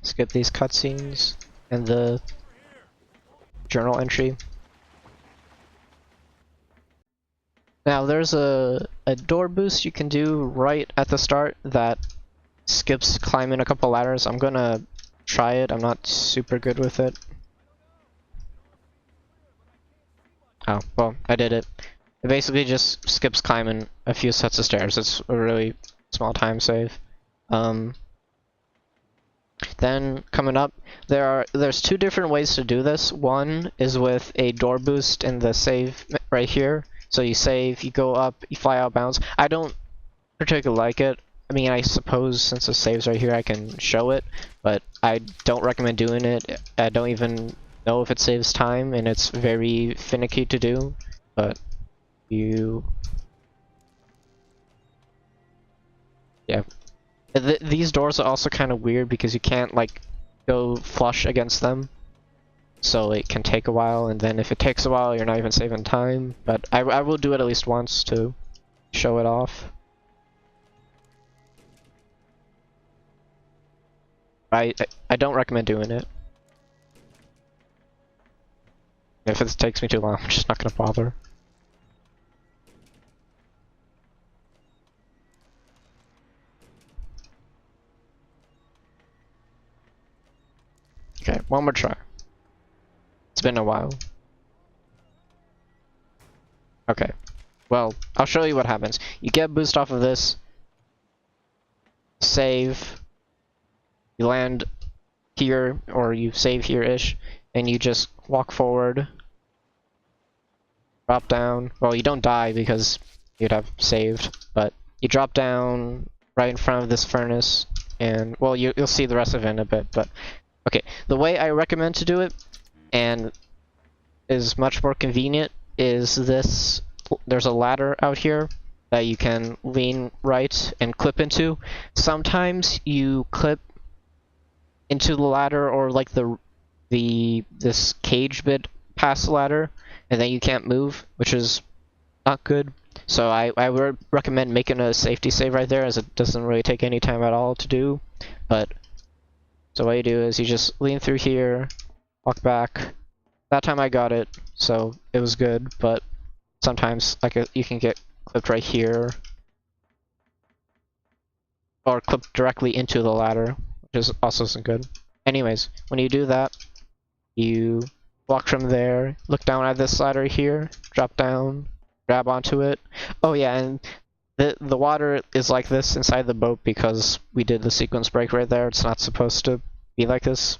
skip these cutscenes and the journal entry. Now there's a door boost you can do right at the start that skips climbing a couple ladders. I'm gonna try it, I'm not super good with it. Oh, well, I did it. It basically just skips climbing a few sets of stairs. It's a really small time save. Then coming up, there's two different ways to do this. One is with a door boost in the save right here. So you save, you go up, you fly out of bounds. I don't particularly like it. I mean, I suppose since the save's right here, I can show it, but I don't recommend doing it. I don't even know if it saves time, and it's very finicky to do. But yeah. These doors are also kind of weird because you can't like go flush against them, so it can take a while, and then if it takes a while you're not even saving time. But I will do it at least once to show it off. I don't recommend doing it. If it takes me too long, I'm just not gonna bother. Okay, one more try. It's been a while. Okay, well, I'll show you what happens. You get a boost off of this, save, you land here, or you save here-ish, and you just walk forward, drop down. Well, you don't die because you'd have saved, but you drop down right in front of this furnace, and, well, you'll see the rest of it in a bit, but okay, the way I recommend to do it, and is much more convenient, is this. There's a ladder out here that you can lean right and clip into. Sometimes you clip into the ladder, or like this cage bit past the ladder, and then you can't move, which is not good. So I would recommend making a safety save right there, as it doesn't really take any time at all to do. But so what you do is you just lean through here, walk back. That time I got it, so it was good, but sometimes like you can get clipped right here, or clipped directly into the ladder, which also isn't good. Anyways, when you do that, you walk from there, look down at this ladder here, drop down, grab onto it. Oh yeah, and the water is like this inside the boat because we did the sequence break right there. It's not supposed to be like this.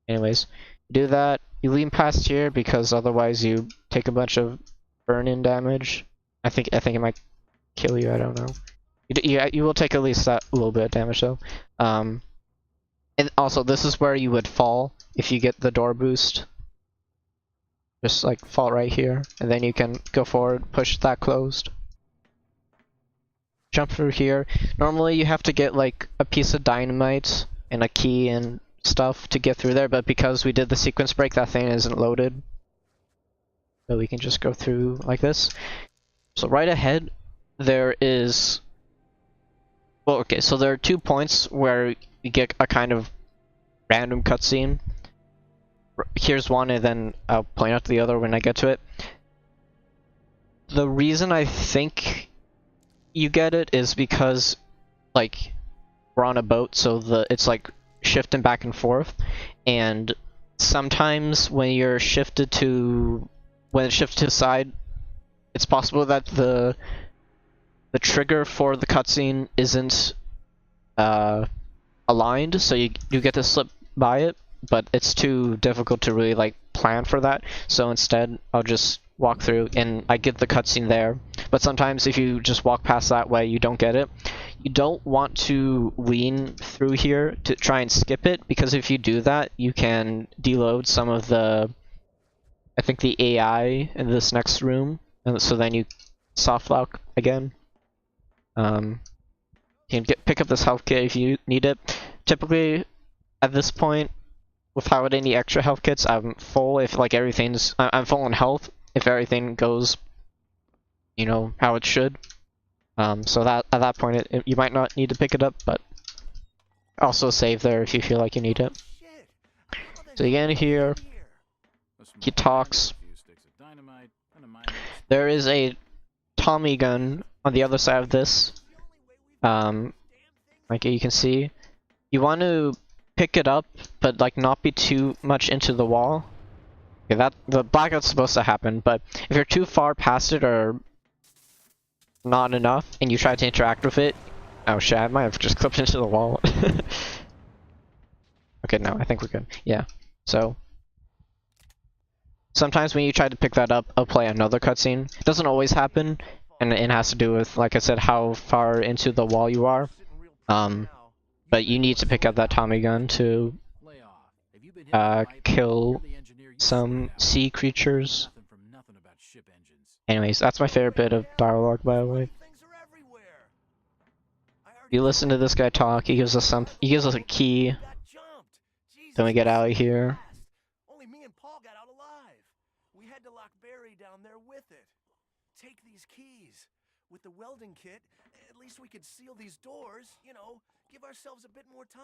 Anyways, you do that, you lean past here because otherwise you take a bunch of burn-in damage. I think it might kill you, I don't know. You will take at least that little bit of damage though. And also, this is where you would fall if you get the door boost. Just like fall right here, and then you can go forward, push that closed. Jump through here. Normally you have to get like a piece of dynamite and a key and stuff to get through there, but because we did the sequence break, that thing isn't loaded. So we can just go through like this. So right ahead, there is... Well, okay, so there are 2 points where you get a kind of random cutscene. Here's one, and then I'll point out the other when I get to it. The reason I think you get it is because, like, we're on a boat, so it's like shifting back and forth, and sometimes when you're shifted to the side, it's possible that the trigger for the cutscene isn't aligned, so you get to slip by it, but it's too difficult to really like plan for that. So instead, I'll just walk through and I get the cutscene there. But sometimes if you just walk past that way, you don't get it. You don't want to lean through here to try and skip it, because if you do that, you can deload some of the, I think, the AI in this next room, and so then you soft lock again. You can pick up this health kit if you need it. Typically, at this point, without any extra health kits, I'm full. If like I'm full on health if everything goes, you know, how it should. So that at that point, you might not need to pick it up, but Also save there if you feel like you need it. So you get in here, he talks. There is a Tommy gun on the other side of this. Like you can see. You want to pick it up, but like not be too much into the wall. Okay, that the blackout's supposed to happen, but if you're too far past it or not enough, and you try to interact with it, oh shit, I might have just clipped into the wall. Okay, no, I think we're good. Yeah, so sometimes when you try to pick that up, I'll play another cutscene. It doesn't always happen, and it has to do with, like I said, how far into the wall you are. But you need to pick up that Tommy gun to kill some sea creatures. Anyways, that's my favorite bit of dialogue, by the way. You listen to this guy talk. He gives us a key. Then we get out of here. Only me and Paul got out alive. We had to lock Barry down there with it. Take these keys. With the welding kit, at least we could seal these doors, you know, give ourselves a bit more time.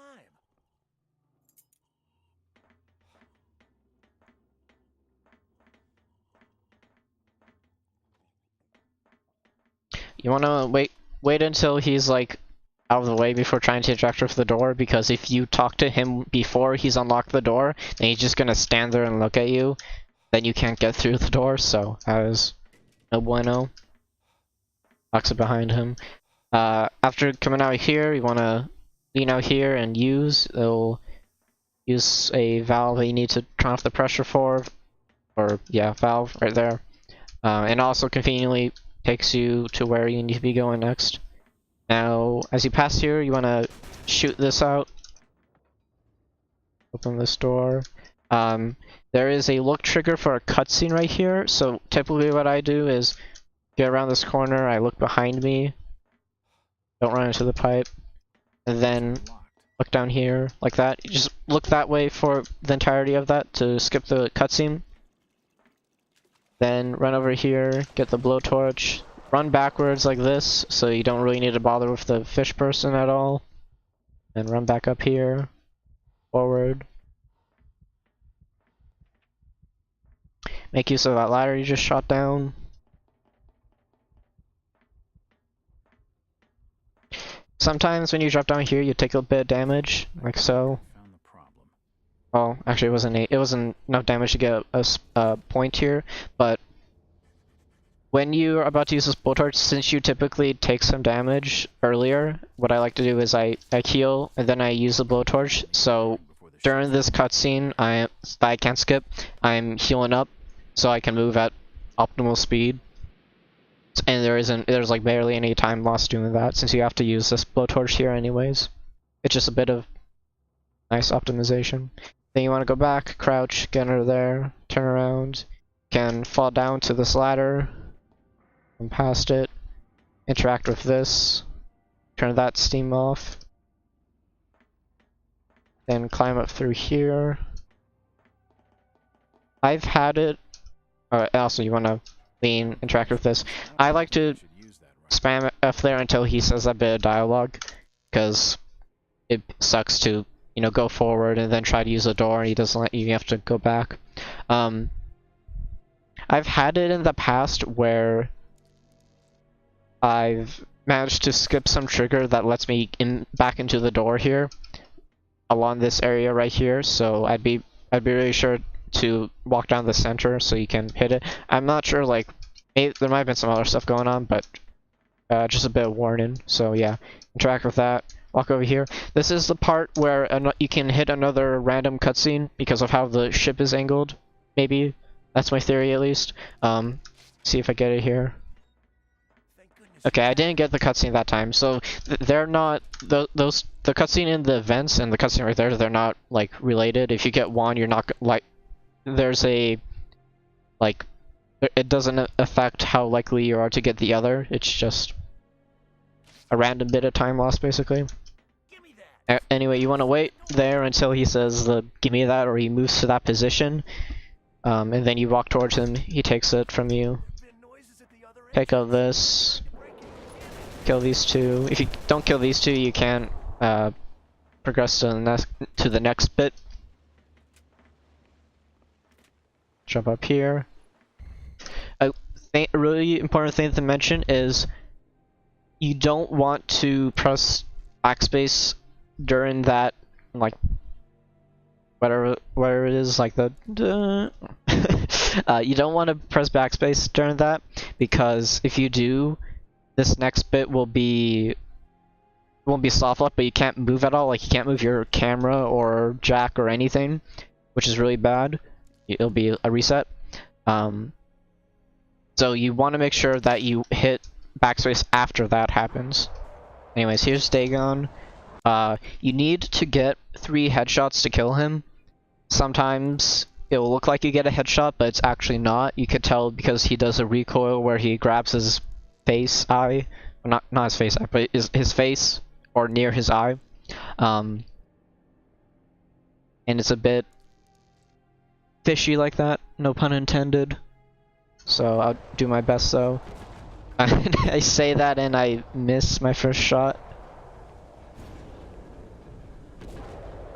You wanna wait until he's like out of the way before trying to interact with the door, because if you talk to him before he's unlocked the door, then he's just gonna stand there and look at you. Then you can't get through the door, so that is no bueno. Locks it behind him. After coming out here, you wanna lean out here and it'll use a valve that you need to turn off the pressure for, or yeah, valve right there. And also conveniently takes you to where you need to be going next. Now, as you pass here, you want to shoot this out. Open this door. There is a look trigger for a cutscene right here, so typically what I do is get around this corner, I look behind me, don't run into the pipe, and then look down here, like that. You just look that way for the entirety of that to skip the cutscene. Then run over here, get the blowtorch, run backwards like this, so you don't really need to bother with the fish person at all. And run back up here, forward. Make use of that ladder you just shot down. Sometimes when you drop down here, you take a bit of damage, like so. Well, actually, it wasn't enough damage to get a point here, but when you're about to use this blowtorch, since you typically take some damage earlier, what I like to do is I heal and then I use the blowtorch. So during this cutscene, I can't skip. I'm healing up, so I can move at optimal speed. And there's like barely any time lost doing that, since you have to use this blowtorch here anyways. It's just a bit of nice optimization. Then you want to go back, crouch, get under there, turn around, can fall down to this ladder, and past it, interact with this, turn that steam off, then climb up through here. I've had it, also you want to lean, interact with this. I like to spam F there until he says a bit of dialogue, because it sucks to, you know, go forward and then try to use the door and he doesn't let you, you have to go back. I've had it in the past where I've managed to skip some trigger that lets me back into the door here, along this area right here, so I'd be really sure to walk down the center so you can hit it. I'm not sure, like, maybe there might have been some other stuff going on, but just a bit of warning. So yeah, interact with that. Walk over here. This is the part where you can hit another random cutscene because of how the ship is angled. Maybe that's my theory, at least. See if I get it here. Okay, I didn't get the cutscene that time, so they're not the cutscene in the events and the cutscene right there. They're not like related. If you get one, you're not like. There's a, like, it doesn't affect how likely you are to get the other. It's just a random bit of time lost, basically. Anyway, you want to wait there until he says the "give me that," or he moves to that position, and then you walk towards him. He takes it from you. Pick up this. Kill these two. If you don't kill these two, you can't progress to the next bit. Jump up here. A really important thing to mention is you don't want to press backspace during that, like, whatever it is, like the you don't want to press backspace during that, because if you do, this next bit won't be soft lock, but you can't move at all. Like, you can't move your camera or jack or anything, which is really bad. It'll be a reset. So you want to make sure that you hit backspace after that happens. Anyways, here's Dagon. You need to get 3 headshots to kill him. Sometimes it will look like you get a headshot, but it's actually not. You could tell because he does a recoil where he grabs his face eye. Well, not his face eye, but his face or near his eye. And it's a bit fishy like that, no pun intended. So I'll do my best though. I say that and I miss my first shot.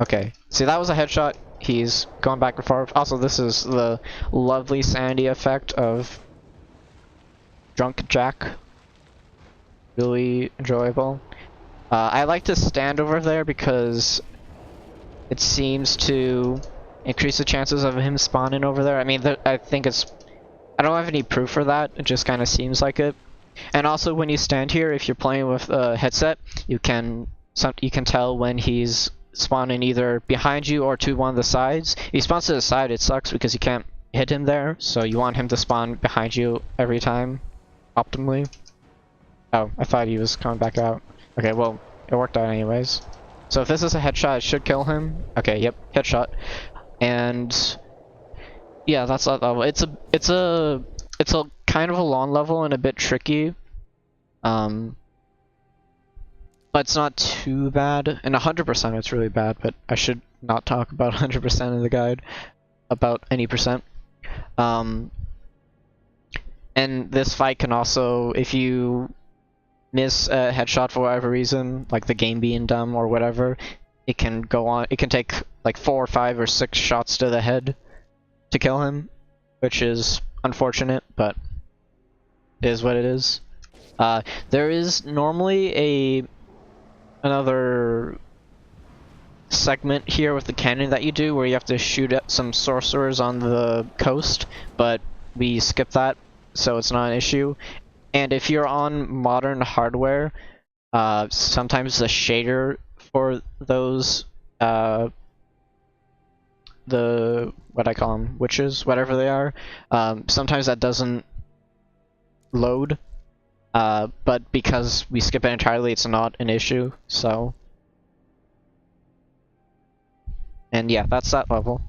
Okay, see, that was a headshot. He's going back and forth. Also, this is the lovely sandy effect of Drunk Jack. Really enjoyable. I like to stand over there because it seems to increase the chances of him spawning over there. I mean, I think it's... I don't have any proof for that, it just kind of seems like it. And also, when you stand here, if you're playing with a headset, you can tell when he's spawning either behind you or to one of the sides. If he spawns to the side, it sucks because you can't hit him there, so you want him to spawn behind you every time, optimally. Oh, I thought he was coming back out. Okay, well, it worked out anyways. So if this is a headshot, it should kill him. Okay, yep, headshot. And yeah, that's that level. It's a kind of a long level and a bit tricky. But it's not too bad. And 100% it's really bad, but I should not talk about 100% in the guide. About any percent. And this fight can also, if you miss a headshot for whatever reason, like the game being dumb or whatever, it can go on. It can take like 4 or 5 or 6 shots to the head to kill him, which is unfortunate, but it is what it is. There is normally another segment here with the cannon that you do where you have to shoot at some sorcerers on the coast, but we skipped that, so it's not an issue. And if you're on modern hardware, sometimes the shader for those what I call them, witches, whatever they are, sometimes that doesn't load, but because we skip it entirely, it's not an issue, so. And yeah, that's that level.